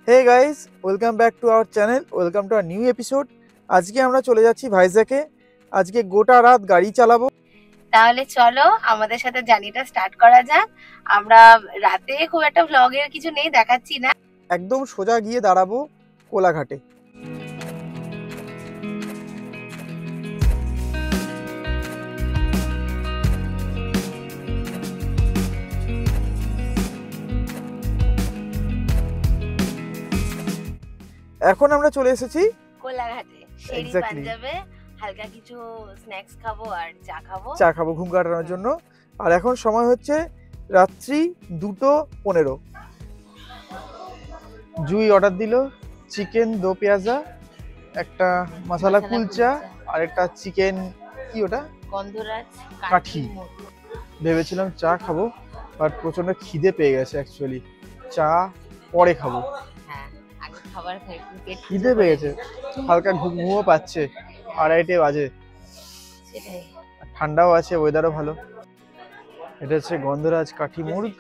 Hey guys, welcome back to our channel, welcome to our new episode. আজকে আমরা চলে যাচ্ছি ভাইজ্যাকে। আজকে গোটা রাত গাড়ি চালাবো। তাহলে চলো আমাদের সাথে জার্নিটা স্টার্ট করা যাক। আমরা রাতে খুব একটা ভ্লগের কিছু নেই, দেখাচ্ছি না। একদম সোজা গিয়ে দাঁড়াবো কোলাঘাটে। এখন আমরা চলে এসেছি কোলাঘাটে শেরি Exactly. পাঞ্জাবে হালকা কিছু স্ন্যাক্স খাবো আর চা খাবো ঘুম কাটানোর জন্য। আর এখন সময় হচ্ছে রাত্রি 2:15। জুই অর্ডার দিল চিকেন দো পেঁয়াজা, একটা মশলা কুলচা আর একটা চিকেন কি ওটা গন্ধরাজ কাঠি। ভেবেছিলাম চা খাবো, বাট প্রচন্ড খিদে পেয়ে গেছে। অ্যাকচুয়ালি চা পরে খাবো, হ্যাঁ আগে খাবার খাই, খিদে পেয়ে গেছে, হালকা ঘুমও পাচ্ছে। 2:30 বাজে, সেটাই। ঠান্ডাও আছে, ওয়েদারও ভালো। এটা হচ্ছে গন্ধরাজ কাঠি মুর্গ,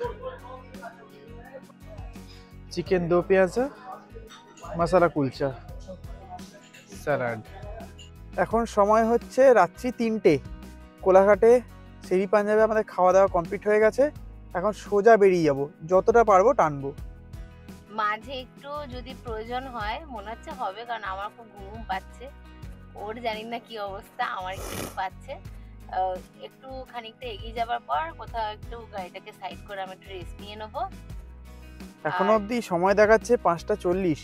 চিকেন দো পেঁয়াজা, মশলা কুলচা, স্যালাড। এখন সময় হচ্ছে রাত্রি 3টে। কোলাঘাটে শেরি পাঞ্জাবে আমাদের খাওয়া দাওয়া কমপ্লিট হয়ে গেছে। এখন সোজা বেরিয়ে যাব, যতটা পারবো টানবো। মাঝে একটু যদি প্রয়োজন হয় মনে হচ্ছে হবে, কারণ আমার খুব ঘুম পাচ্ছে। ওর জানি না কি অবস্থা, আমার একটু পাচ্ছে। একটু খানিকটা এগিয়ে যাবার পর কোথাও একটু গাড়িটাকে সাইড করে আমি একটু রেস্ট নিয়ে নেবো। এখনো অবধি সময় দেখাচ্ছে 5:40।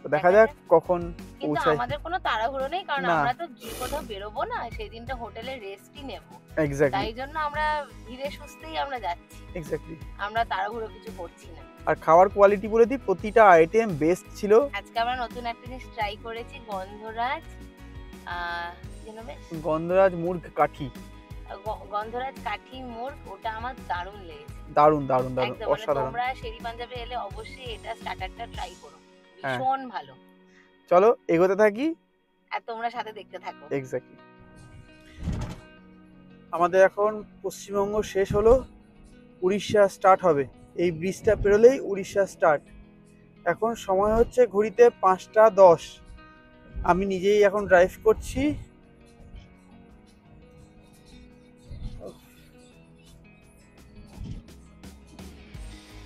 তো দেখা যাক কখন কিন্তু পৌঁছায়। আমাদের কোনো তাড়াহুড়ো নেই, কারণ না। আমরা তো গিয়ে কোথাও বেরোবো না, সেই দিনটা হোটেলে রেস্টই নেব। এক্স্যাক্টলি, তাই জন্য আমরা ধীরে সুস্থেই আমরা যাচ্ছি, এক্স্যাক্টলি। আমরা তাড়াহুড়ো কিছু করছি না। আর খাওয়ার কোয়ালিটি বলে দিই, প্রতিটা আইটেম বেস্ট ছিল। আজকে আমরা নতুন একটা জিনিস ট্রাই করেছি, গন্ধরাজ গন্ধরাজ মুর্গ কাঠি, গন্ধরাজ কাঠি মুর্গ। ওটা আমার দারুণ লেগেছে, দারুণ দারুণ দারুণ, একদম। মানে অসাধারণ। তোমরা শেরি পাঞ্জাবে এলে অবশ্যই এটা স্টার্টারটা ট্রাই করো, ভীষণ ভালো। চলো এগোতে থাকি, আর তোমরা সাথে দেখতে থাকো। এক্স্যাক্টলি। আমাদের এখন পশ্চিমবঙ্গ শেষ হলো, উড়িষ্যা স্টার্ট হবে। এই ব্রিজটা পেরোলেই উড়িষ্যা স্টার্ট। এখন সময় হচ্ছে ঘড়িতে 5:10। আমি নিজেই এখন ড্রাইভ করছি।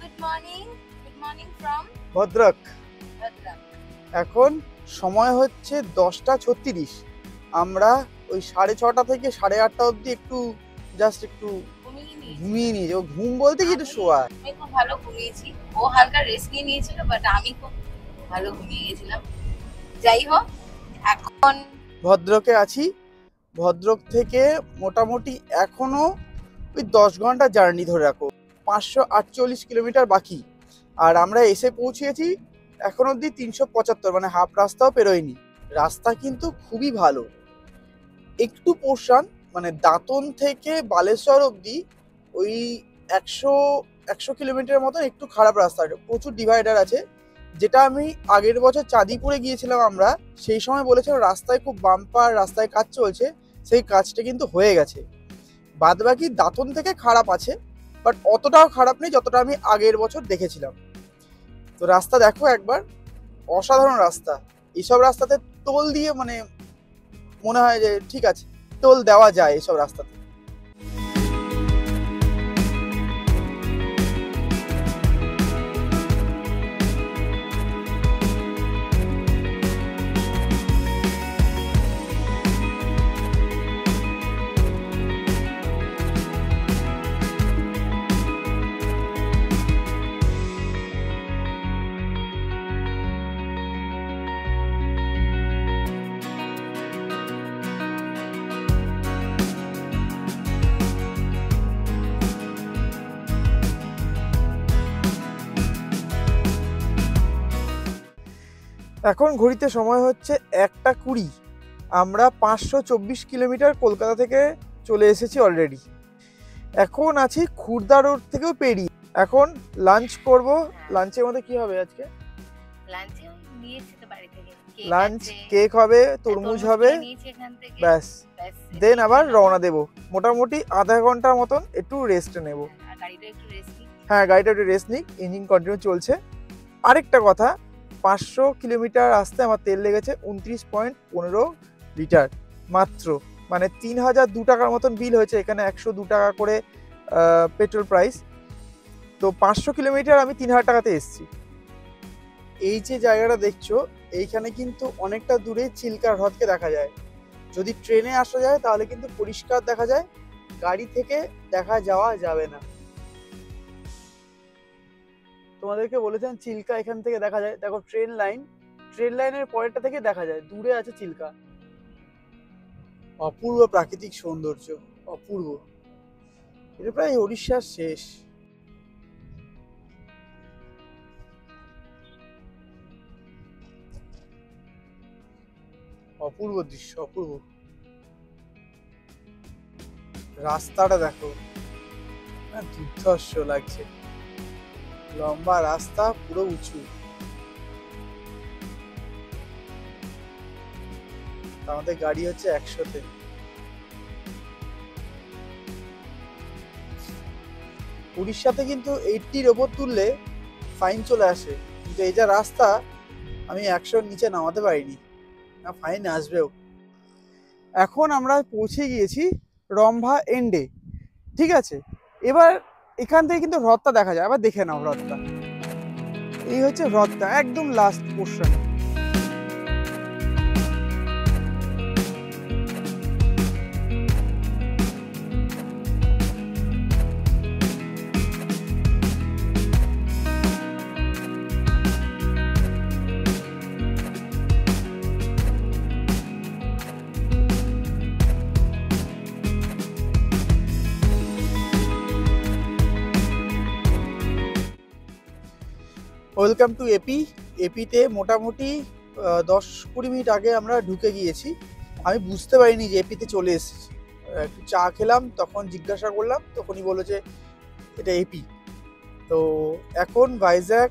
Good morning, good morning from Bhadrak. Bhadrak. এখন সময় হচ্ছে 10:36। আমরা ওই 6:30 থেকে 8:30 অবধি একটু জাস্ট একটু ঘুমিয়ে নিয়েছি। ও ঘুম বলতে কি, একটু শোয়া। আমি খুব ভালো ঘুমিয়েছি, ও হালকা রেস্ট নিয়ে নিয়েছিল, বাট আমি খুব ভালো ঘুমিয়ে গেছিলাম। যাই হোক, এখন ভদ্রকে আছি। ভদ্রক থেকে মোটামুটি এখনো ওই 10 ঘন্টা জার্নি ধরে রাখো, 548 কিলোমিটার বাকি। আর আমরা এসে পৌঁছেছি এখন অবধি 375, মানে হাফ রাস্তাও পেরোয়নি। রাস্তা কিন্তু খুবই ভালো। একটু পোর্শন মানে দাঁতন থেকে বালেশ্বর অবধি ওই 100 কিলোমিটার মতন একটু খারাপ রাস্তা, প্রচুর ডিভাইডার আছে। যেটা আমি আগের বছর চাঁদিপুরে গিয়েছিলাম আমরা, সেই সময় বলেছিলাম রাস্তায় খুব বাম্পার, রাস্তায় কাজ চলছে। সেই কাজটা কিন্তু হয়ে গেছে। বাদবাকি দাঁতন থেকে খারাপ আছে, বাট অতটাও খারাপ নেই যতটা আমি আগের বছর দেখেছিলাম। তো রাস্তা দেখো একবার, অসাধারণ রাস্তা। এইসব রাস্তাতে টোল দিয়ে মানে মনে হয় যে ঠিক আছে, টোল দেওয়া যায় এইসব রাস্তাতে। এখন ঘড়িতে সময় হচ্ছে 1:20। আমরা 524 কিলোমিটার কলকাতা থেকে চলে এসেছি অলরেডি। এখন আছি খুর্দা রোড থেকেও পেরিয়ে। এখন লাঞ্চ করব। লাঞ্চের মধ্যে কি হবে আজকে? লাঞ্চে নিয়েছি তো বাড়ি থেকে, লাঞ্চ কেক হবে, তরমুজ হবে, ব্যাস। দেন আবার রওনা দেব। মোটামুটি আধা ঘন্টার মতন একটু রেস্ট নেব। গাড়িটা একটু রেস্ট নিই। হ্যাঁ, গাড়িটা একটু রেস্ট নিক, ইঞ্জিন কন্টিনিউ চলছে। আরেকটা কথা, 500 কিলোমিটার আসতে আমার তেল লেগেছে 29.15 লিটার মাত্র, মানে 3002 টাকার মতন বিল হয়েছে। এখানে 102 টাকা করে পেট্রোল প্রাইস। তো 500 কিলোমিটার আমি 3000 টাকাতে এসেছি। এই যে জায়গাটা দেখছো, এইখানে কিন্তু অনেকটা দূরে চিল্কা হ্রদকে দেখা যায়। যদি ট্রেনে আসা যায় তাহলে কিন্তু পরিষ্কার দেখা যায়, গাড়ি থেকে দেখা যাওয়া যাবে না। তোমাদেরকে বলেছেন চিল্কা এখান থেকে দেখা যায়। দেখো ট্রেন লাইনের পরেরটা থেকে দেখা যায়, দূরে আছে চিল্কা। অপূর্ব প্রাকৃতিক সৌন্দর্য, অপূর্ব। এটা প্রায় ওড়িশার শেষ। অপূর্ব দৃশ্য, অপূর্ব। রাস্তাটা দেখো, দুর্ধর্ষ লাগছে। লম্বা রাস্তা, পুরো উঁচু। আমাদের গাড়ি হচ্ছে 100-তে। উড়িষ্যাতে কিন্তু 80-র ওপর তুললে ফাইন চলে আসে, কিন্তু এই যা রাস্তা, আমি 100-র নিচে নামাতে পারিনি, না ফাইন আসবেও। এখন আমরা পৌঁছে গিয়েছি রম্ভা এন্ডে, ঠিক আছে। এবার এখান থেকে কিন্তু হ্রদটা দেখা যায়, আবার দেখে নাও হ্রদটা। এই হচ্ছে হ্রদটা, একদম last portion. Welcome to AP. এপিতে মোটামুটি 10-20 মিনিট আগে আমরা ঢুকে গিয়েছি। আমি বুঝতে পারিনি যে এপিতে চলে এসেছি। একটু চা খেলাম, তখন জিজ্ঞাসা করলাম, তখনই বললো যে এটা এপি। তো এখন ভাইজ্যাগ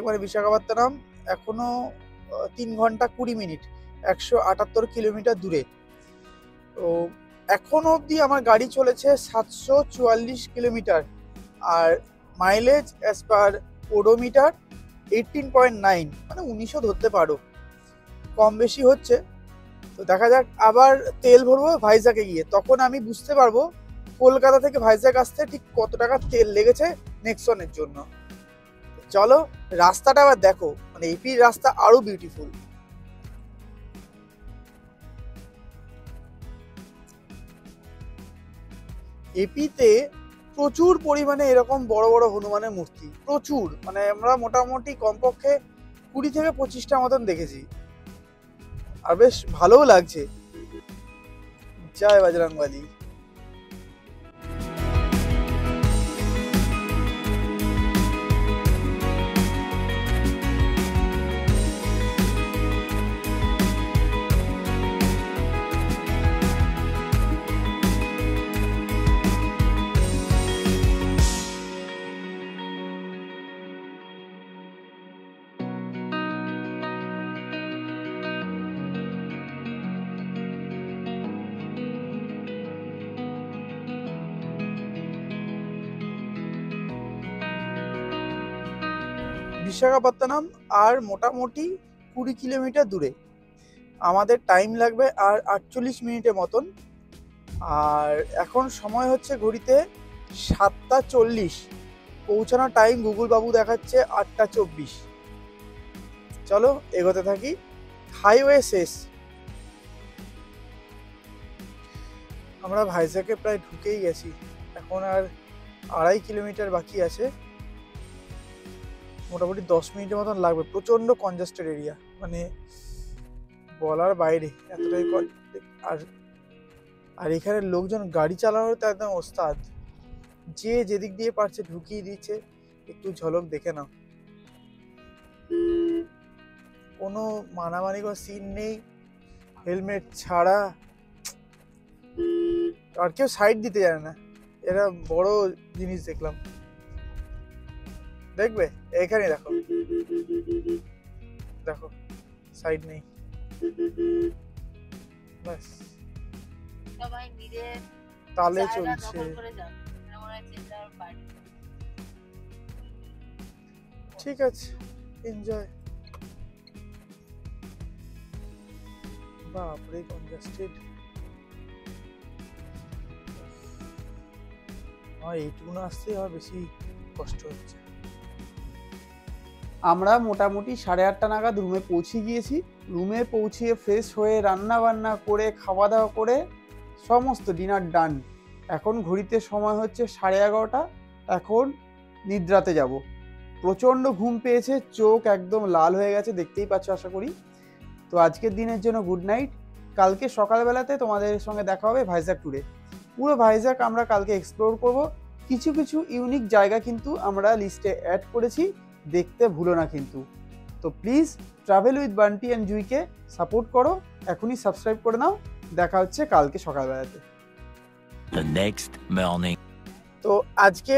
মানে বিশাখাপত্তনম এখনো 3 ঘন্টা 20 মিনিট, 178 কিলোমিটার দূরে। তো এখনো অবধি আমার গাড়ি চলেছে 744 কিলোমিটার, আর মাইলেজ অ্যাজ পার ওডোমিটার 18.9, মানে 1900 ধরতে পারো, কম বেশি হচ্ছে। তো দেখা যাক, আবার তেল ভরবো ভাইজ্যাগে গিয়ে, তখন আমি বুঝতে পারবো কলকাতা থেকে ভাইজ্যাগ আসতে ঠিক কত টাকা তেল লেগেছে নেক্সনের জন্য। চলো রাস্তাটা আবার দেখো, মানে এপির রাস্তা আরো বিউটিফুল। এপিতে প্রচুর পরিমাণে এরকম বড় বড় হনুমানের মূর্তি, প্রচুর, মানে আমরা মোটামুটি কমপক্ষে 20 থেকে 25টা মতন দেখেছি, আর বেশ ভালোও লাগছে। জয় বজরংবলী। বিশাখাপত্তনম আর মোটামুটি 20 কিলোমিটার দূরে। আমাদের টাইম লাগবে আর 48 মিনিটের মতন। আর এখন সময় হচ্ছে ঘড়িতে 7:40, পৌঁছানোর টাইম গুগল বাবু দেখাচ্ছে 8:24। চলো এগোতে থাকি, হাইওয়ে শেষ। আমরা ভাইজ্যাগে প্রায় ঢুকেই গেছি, এখন আর 2.5 কিলোমিটার বাকি আছে। মোটামুটি 10 মিনিটের মতন লাগবে। প্রচন্ড কনজেস্টেড এরিয়া, মানে বলার বাইরে, এতটাই। আর এখানে লোকজন গাড়ি চালানোর তো একদম ওস্তাদ, যে যেদিক দিয়ে পারছে ঢুকিয়ে দিচ্ছে। একটু ঝলক দেখে নাও, কোনো মানামানি কোনো সিন নেই, হেলমেট ছাড়া। আর কেউ সাইড দিতে জানে না, এটা বড় জিনিস দেখলাম। দেখবে এখানে দেখো, দেখো সাইড নেই, ব্যাস সবাই নিজের তালে জায়গা চলছে। দখল করে যাও, মনে হচ্ছে এটা ওর বাড়ি। ঠিক আছে, এনজয়। বাপরে কনজাস্টেড। এইটুকু না আসতে আর বেশি কষ্ট হচ্ছে। আমরা মোটামুটি 8:30 নাগাদ রুমে পৌঁছে গিয়েছি। রুমে পৌঁছিয়ে ফ্রেশ হয়ে রান্না বান্না করে খাওয়া দাওয়া করে সমস্ত ডিনার ডান। এখন ঘড়িতে সময় হচ্ছে 11:30। এখন নিদ্রাতে যাব। প্রচণ্ড ঘুম পেয়েছে, চোখ একদম লাল হয়ে গেছে, দেখতেই পাচ্ছ আশা করি। তো আজকের দিনের জন্য গুড নাইট। কালকে সকালবেলাতে তোমাদের সঙ্গে দেখা হবে ভাইজ্যাক ট্যুরে। পুরো ভাইজ্যাক আমরা কালকে এক্সপ্লোর করব। কিছু কিছু ইউনিক জায়গা কিন্তু আমরা লিস্টে অ্যাড করেছি, দেখতে ভুলো না কিন্তু। তো please travel with Bunty and জুইকে সাপোর্ট করো, এখনই সাবস্ক্রাইব করে নাও। দেখা হচ্ছে কালকে সকালবেলাতে। The next morning. তো আজকে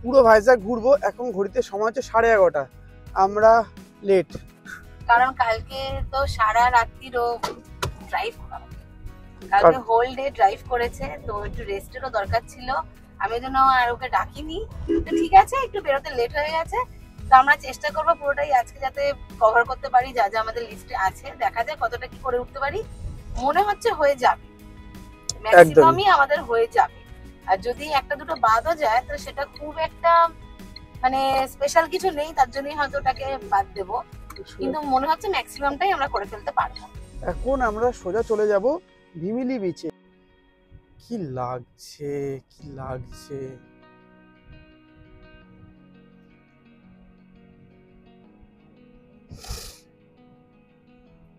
পুরো ভাইজ্যাক ঘুরবো। এখন ঘড়িতে সময় হচ্ছে 11:30। আমরা লেট, কারণ কালকে তো সারা রাত্রিরও ড্রাইভ, কালকে হোল ডে ড্রাইভ করেছে, তো একটু রেস্টেরও দরকার ছিল। আমি জন্য আর ওকে ডাকিনি। তো ঠিক আছে, একটু বেরোতে লেট হয়ে গেছে। তো আমরা চেষ্টা করবো পুরোটাই আজকে যাতে কভার করতে পারি যা যা আমাদের লিস্টে আছে। দেখা যায় কতটা কি করে উঠতে পারি। মনে হচ্ছে হয়ে যাবে, ম্যাক্সিমামই আমাদের হয়ে যাবে। আর যদি একটা দুটো বাদও যায় তো সেটা খুব একটা মানে স্পেশাল কিছু নেই, তার জন্যই হয়তো ওটাকে বাদ দেবো। কিন্তু মনে হচ্ছে ম্যাক্সিমামটাই আমরা করে ফেলতে পারবো। এখন আমরা সোজা চলে যাব ভিমিলি বিচে। কি লাগছে, কি লাগছে।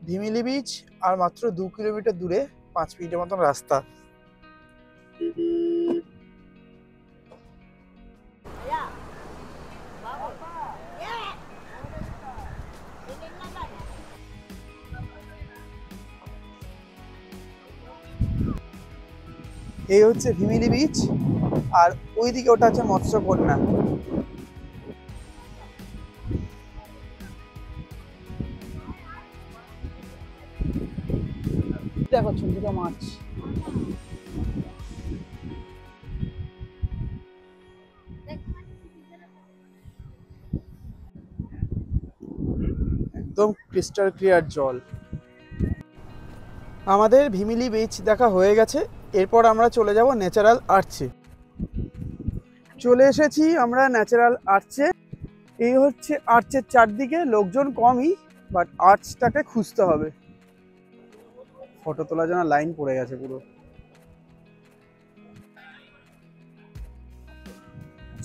ভিমিলি বিচ আর মাত্র 2 কিলোমিটার দূরে, 5 মিনিটের মতন রাস্তা। এই হচ্ছে ভিমিলি বিচ, আর ওইদিকে ওটা হচ্ছে মৎস্যকন্যা। দেখো ছোট ছোট মাছ। একদম ক্রিস্টাল ক্লিয়ার জল। আমাদের ভিমিলি বিচ দেখা হয়ে গেছে। এরপর আমরা চলে যাব ন্যাচারাল আর্চে। চলে এসেছি আমরা ন্যাচারাল আর্চে। এই হচ্ছে আর্চের চারদিকে, লোকজন কমই, বাট আর্চটাকে খুঁজতে হবে। ফটো তোলার জন্য লাইন পড়ে গেছে পুরো।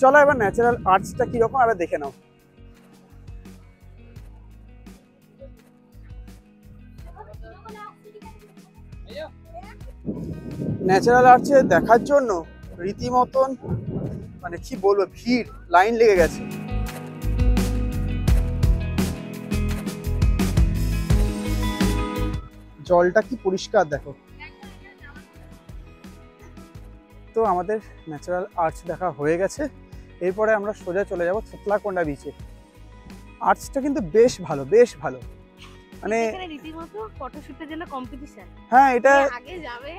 চলো এবার ন্যাচারাল আর্চটা কিরকম আবার দেখে নাও। ন্যাচারাল আর্চে দেখার জন্য রীতিমতন মানে কি বলবো, ভিড়, লাইন লেগে গেছে। জলটা কি পরিষ্কার দেখো। তো আমাদের ন্যাচারাল আর্চ দেখা হয়ে গেছে। এরপরে আমরা সোজা চলে যাব থোতলাকোন্ডা বিচে। আর্চটা কিন্তু বেশ ভালো, বেশ ভালো। মানে রীতিমতো ফটোশুটের জন্য কম্পিটিশন। হ্যাঁ, এটা আগে যাবে,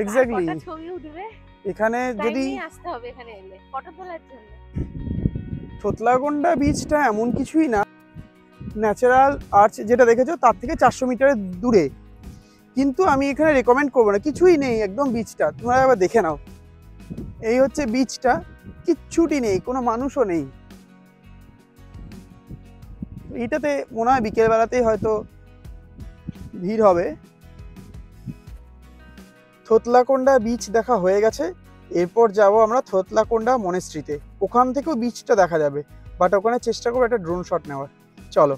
এক্স্যাক্টলি। ছবি উঠবে, এখানে যদি আসতে হবে এখানে এলে ফটো তোলার জন্য। থোতলাকোন্ডা বিচটা এমন কিছুই না, ন্যাচারাল আর্চ যেটা দেখেছো তার থেকে 400 মিটারের দূরে। কিন্তু আমি এখানে রেকমেন্ড করবো না, কিছুই নেই একদম বিচটা, তোমরা এবার দেখে নাও। এই হচ্ছে বিচটা, কিচ্ছুটি নেই, কোনো মানুষও নেই। এইটাতে মনে হয় বিকেল বেলাতেই হয়তো ভিড় হবে। থোতলাকোন্ডা বিচ দেখা হয়ে গেছে। এরপর যাব আমরা থোতলাকোন্ডা মনেস্ট্রিতে। ওখান থেকেও বিচটা দেখা যাবে, বাট ওখানে চেষ্টা করবো একটা ড্রোন শট নেওয়ার। চলো।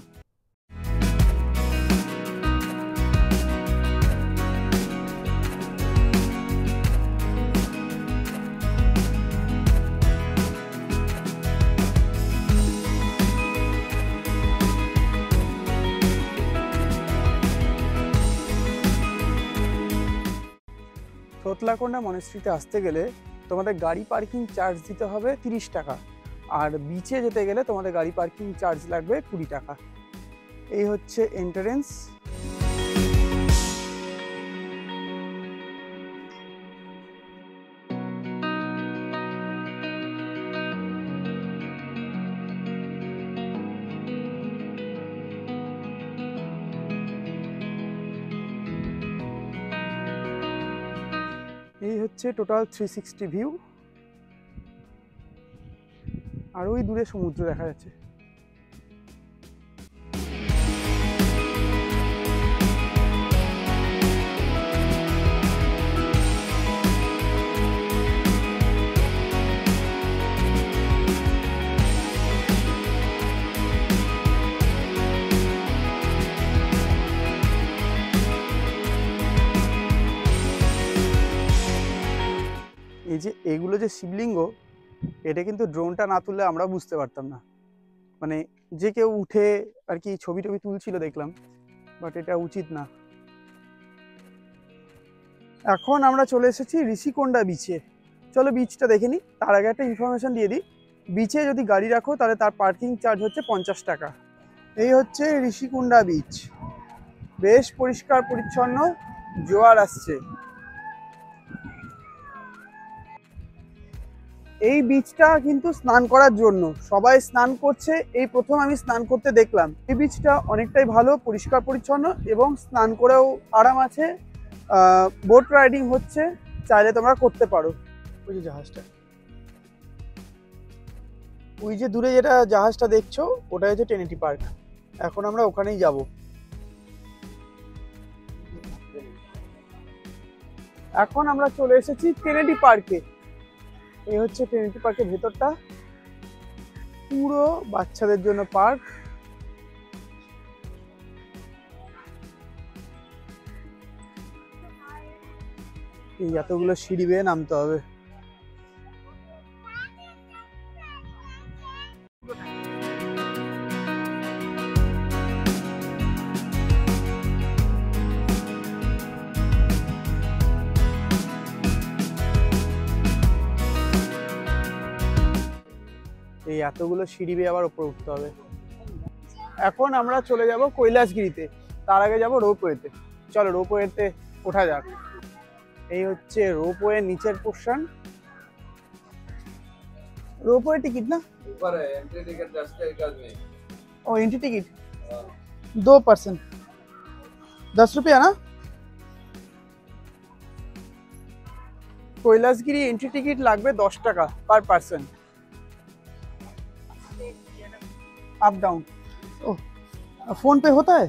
থোতলাকোন্ডা মনেস্ট্রিতে আসতে গেলে তোমাদের গাড়ি পার্কিং চার্জ দিতে হবে 30 টাকা, আর বিচে যেতে গেলে তোমাদের গাড়ি পার্কিং চার্জ লাগবে 20 টাকা। এই হচ্ছে এন্ট্রান্স। এই হচ্ছে টোটাল 360 ভিউ, আর ওই দূরে সমুদ্র দেখা যাচ্ছে। এই যে এগুলো যে শিবলিঙ্গ, এটা কিন্তু ড্রোনটা না তুললে আমরা বুঝতে পারতাম না, মানে যে কেউ উঠে আর কি ছবি টবি তুলছিল দেখলাম, বাট এটা উচিত না। এখন আমরা চলে এসেছি ঋষিকোন্ডা বিচে। চলো বিচটা দেখে নিই। তার আগে একটা ইনফরমেশন দিয়ে দিই, বিচে যদি গাড়ি রাখো তাহলে তার পার্কিং চার্জ হচ্ছে 50 টাকা। এই হচ্ছে ঋষিকোন্ডা বিচ, বেশ পরিষ্কার পরিচ্ছন্ন, জোয়ার আসছে। এই বিচটা কিন্তু স্নান করার জন্য, সবাই স্নান করছে, এই প্রথম আমি স্নান করতে দেখলাম। এই বিচটা অনেকটাই ভালো, পরিষ্কার পরিচ্ছন্ন এবং স্নান করেও আরাম আছে। বোট রাইডিং হচ্ছে, চাইলে তোমরা করতে পারো। ওই যে জাহাজটা, ওই যে দূরে যেটা জাহাজটা দেখছো ওটা হচ্ছে ট্রিনিটি পার্ক। এখন আমরা ওখানেই যাব। এখন আমরা চলে এসেছি ট্রিনিটি পার্কে। এই হচ্ছে ট্রিনিটি পার্কের ভেতরটা, পুরো বাচ্চাদের জন্য পার্ক। এই এতগুলো সিঁড়ি বেয়ে নামতে হবে। এই এতগুলো সিঁড়ি বেয়ে আবার উপরে উঠতে হবে। এখন আমরা চলে যাব কৈলাসগিরিতে, তার আগে যাব রোপওয়েতে। চলো রোপওয়েতে ওঠা যাক। এই হচ্ছে रोपवे नीचे पोर्शन। रोपवे टिकट ना ऊपर है, एंट्री टिकट 10 का एक आदमी। ओ एंट्री टिकट 2 पर्सन 10 रुपया ना। কৈলাসগিরি एंट्री टिकट লাগবে 10 টাকা पर पर्सन, अप डाउन। ओ फोन पे होता है,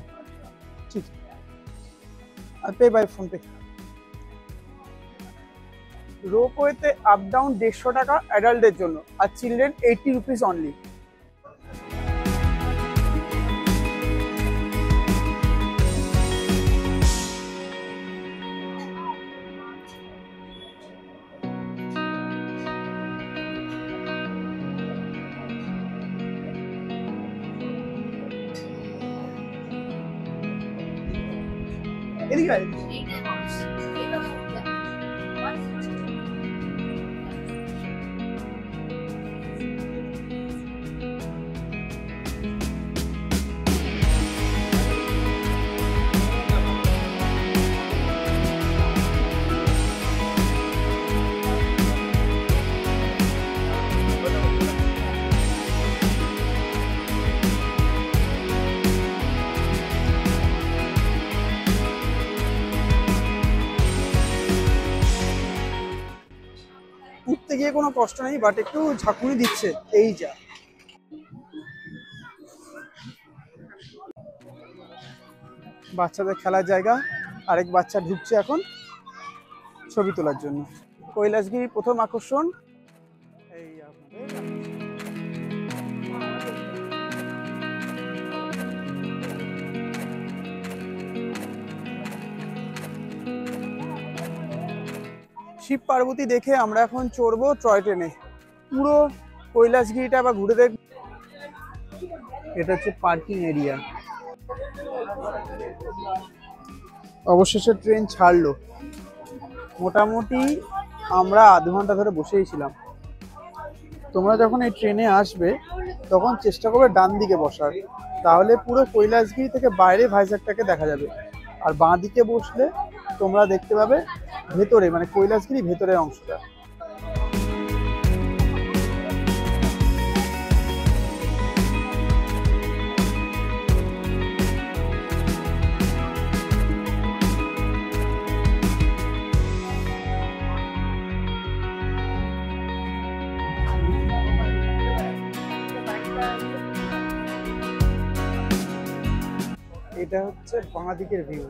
ठीक है, पे बाय फोन पे। রোপওয়েতে আপ ডাউন 150 টাকা অ্যাডাল্টদের জন্য, আর চিলড্রেন 80 রুপিস অনলি। এদিকে আয়। উঠতে গিয়ে কোনো কষ্ট নেই, বাট একটু ঝাঁকুনি দিচ্ছে, এই যা। বাচ্চাদের খেলার জায়গা, আরেক বাচ্চা ঢুকছে এখন ছবি তোলার জন্য। কৈলাসগিরির প্রথম আকর্ষণ এই শিব পার্বতী দেখে আমরা এখন চড়বো টয় ট্রেনে। পুরো কৈলাসগিরিটা আবার ঘুরে দেখ। এটা হচ্ছে পার্কিং এরিয়া। অবশেষে ট্রেন ছাড়লো। মোটামুটি আমরা আধ ঘন্টা ধরে বসেই ছিলাম। তোমরা যখন এই ট্রেনে আসবে তখন চেষ্টা করবে ডান দিকে বসার, তাহলে পুরো কৈলাসগিরি থেকে বাইরে ভাইজ্যাকটাকে দেখা যাবে। আর বাঁ দিকে বসলে তোমরা দেখতে পাবে ভেতরে, মানে কৈলাসগিরি ভেতরের অংশটা। এটা হচ্ছে বাঁ দিকের ভিউ।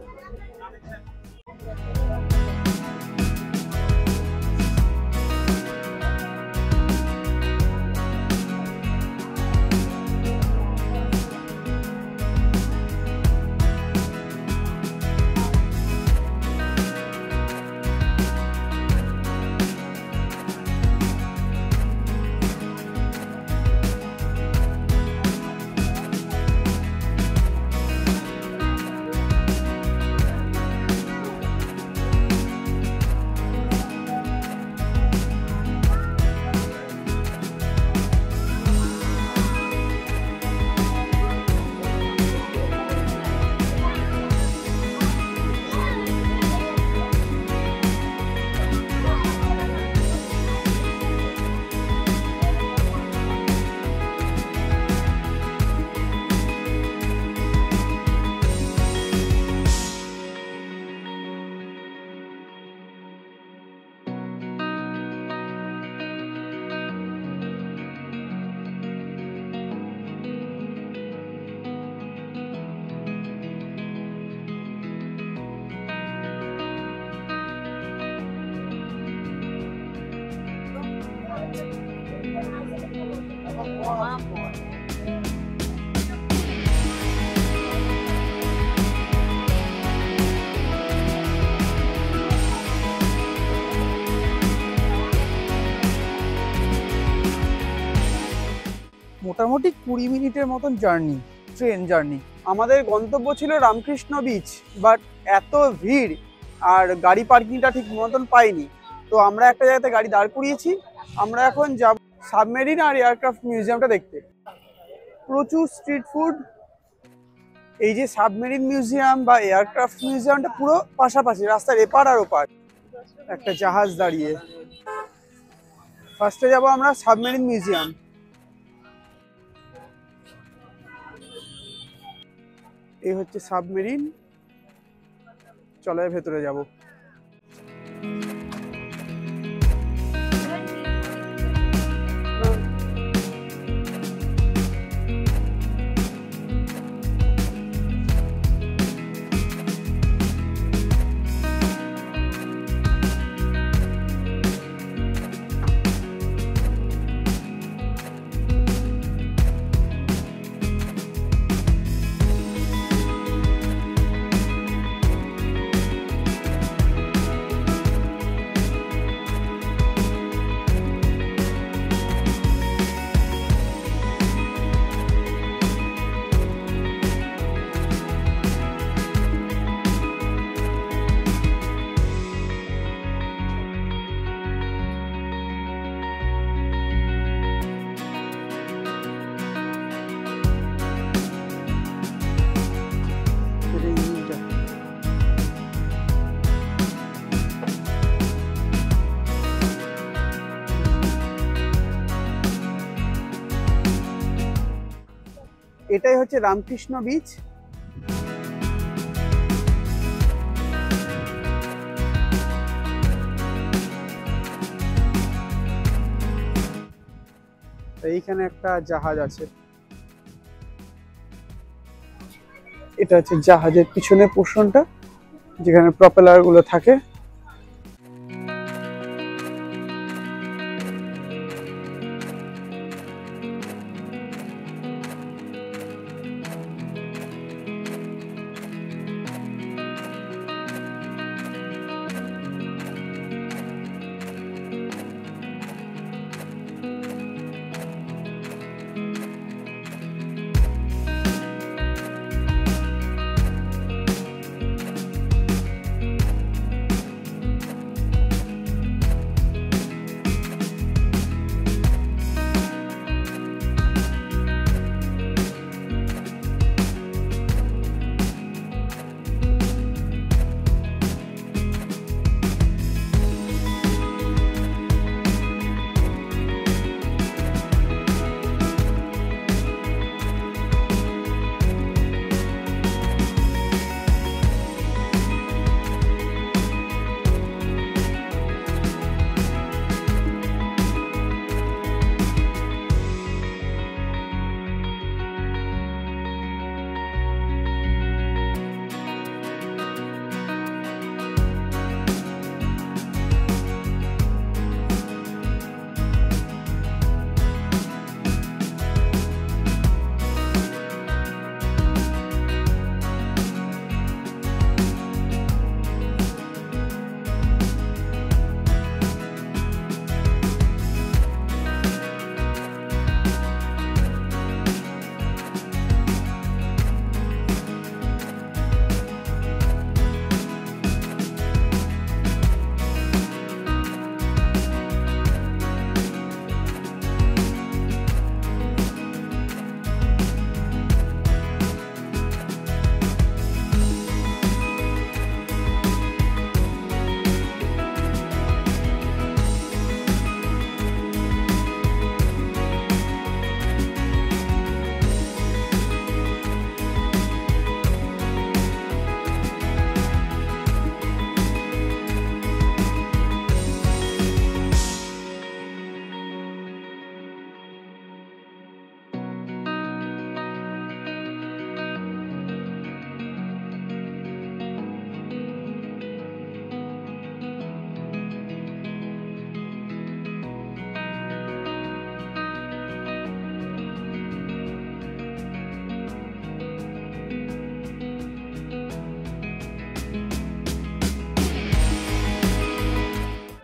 মোটামুটি 20 মিনিটের মতন জার্নি, ট্রেন জার্নি। আমাদের গন্তব্য ছিল রামকৃষ্ণ বিচ, বাট এত ভিড় আর গাড়ি পার্কিংটা ঠিক মতন পাইনি, তো আমরা একটা জায়গাতে গাড়ি দাঁড় করিয়েছি। আমরা এখন যাব সাবমেরিন আর এয়ারক্রাফট মিউজিয়ামটা দেখতে। প্রচুর স্ট্রিট ফুড। এই যে সাবমেরিন মিউজিয়াম বা এয়ারক্রাফট মিউজিয়ামটা পুরো পাশাপাশি, রাস্তার এপার আর ওপার একটা জাহাজ দাঁড়িয়ে। ফার্স্টে যাব আমরা সাবমেরিন মিউজিয়াম। এই হচ্ছে সাবমেরিন, চলো ভেতরে যাব। এটাই হচ্ছে রামকৃষ্ণ বিচ। এইখানে একটা জাহাজ আছে, এটা হচ্ছে জাহাজের পিছনের পোর্শনটা যেখানে প্রপেলার গুলো থাকে।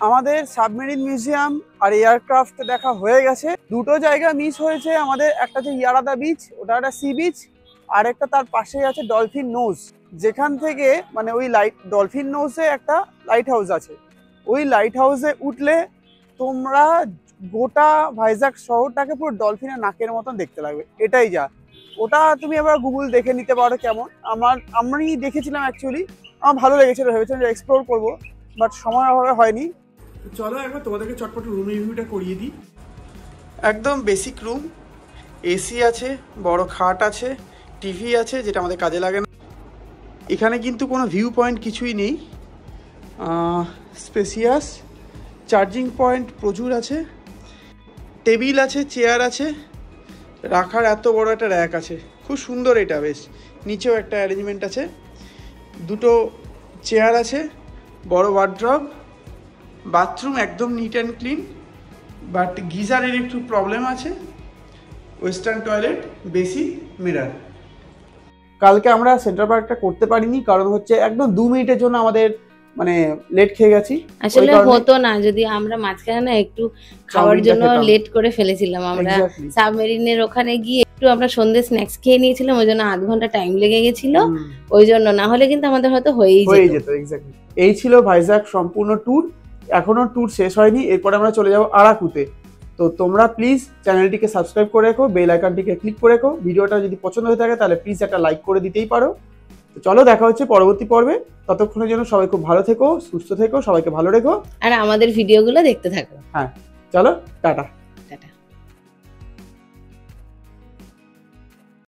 আমাদের সাবমেরিন মিউজিয়াম আর এয়ারক্রাফট দেখা হয়ে গেছে। দুটো জায়গা মিস হয়েছে আমাদের, একটা হচ্ছে ইয়ারাদা বিচ, ওটা একটা সি বিচ, আর একটা তার পাশেই আছে ডলফিন নোজ, যেখান থেকে মানে ওই ডলফিন নোজে একটা লাইট হাউস আছে। ওই লাইট হাউসে উঠলে তোমরা গোটা ভাইজাগ শহরটাকে পুরো ডলফিনের নাকের মতন দেখতে লাগবে, এটাই যা। ওটা তুমি আবার গুগল দেখে নিতে পারো কেমন। আমি দেখেছিলাম অ্যাকচুয়ালি, আমার ভালো লেগেছিল, ভেবেছিলাম যে এক্সপ্লোর করবো, বাট সময় অভাবে হয়নি। চলো একবার তোমাদেরকে চটপট রুম রিভিউটা করিয়ে দিই। একদম বেসিক রুম, এসি আছে, বড় খাট আছে, টিভি আছে যেটা আমাদের কাজে লাগে না। এখানে কিন্তু কোনো ভিউ পয়েন্ট কিছুই নেই, স্পেসিয়াস, চার্জিং পয়েন্ট প্রচুর আছে, টেবিল আছে, চেয়ার আছে, রাখার এত বড় একটা র্যাক আছে, খুব সুন্দর এটা বেশ। নিচেও একটা অ্যারেঞ্জমেন্ট আছে, দুটো চেয়ার আছে, বড় ওয়ার্ড্রব, বাথরুম একদম নিট অ্যান্ড ক্লিন, বাট গিজারের একটু প্রবলেম আছে, ওয়েস্টার্ন টয়লেট, বেসিক, মিরার। কালকে আমরা সেন্ট্রাল পার্কটা করতে পারিনি, কারণ হচ্ছে একদম 2 মিনিটের জন্য আমাদের মানে লেট খেয়ে গেছি। আসলে হতো না যদি আমরা মাঝখানে না একটু খাওয়ার জন্য লেট করে ফেলেছিলাম। আমরা সাবমেরিনের ওখানে গিয়ে একটু আমরা সন্ধ্যে স্ন্যাক্স খেয়ে নিয়েছিলাম, ওই জন্য আধ ঘন্টা টাইম লেগে গেছিল, ওই জন্য। না হলে কিন্তু আমাদের হয়তো হয়ে যেত। এক্স্যাক্টলি। এই ছিল ভাইজাগ সম্পূর্ণ ট্যুর। এখনো ট্যুর শেষ হয়নি, এরপরে আমরা চলে যাবো আরাকুতে। তো তোমরা প্লিজ চ্যানেলটিকে সাবস্ক্রাইব করে রেখো, বেল আইকনটিকে ক্লিক করে রেখো। ভিডিওটা যদি পছন্দ হয়ে থাকে তাহলে প্লিজ একটা লাইক করে দিতেই পারো। তো চলো দেখা হচ্ছে পরবর্তী পর্বে, ততক্ষণের জন্য সবাই খুব ভালো থেকো, সুস্থ থেকো, সবাইকে ভালো রেখো, আর আমাদের ভিডিওগুলো দেখতে থাকো। হ্যাঁ চলো টাটা।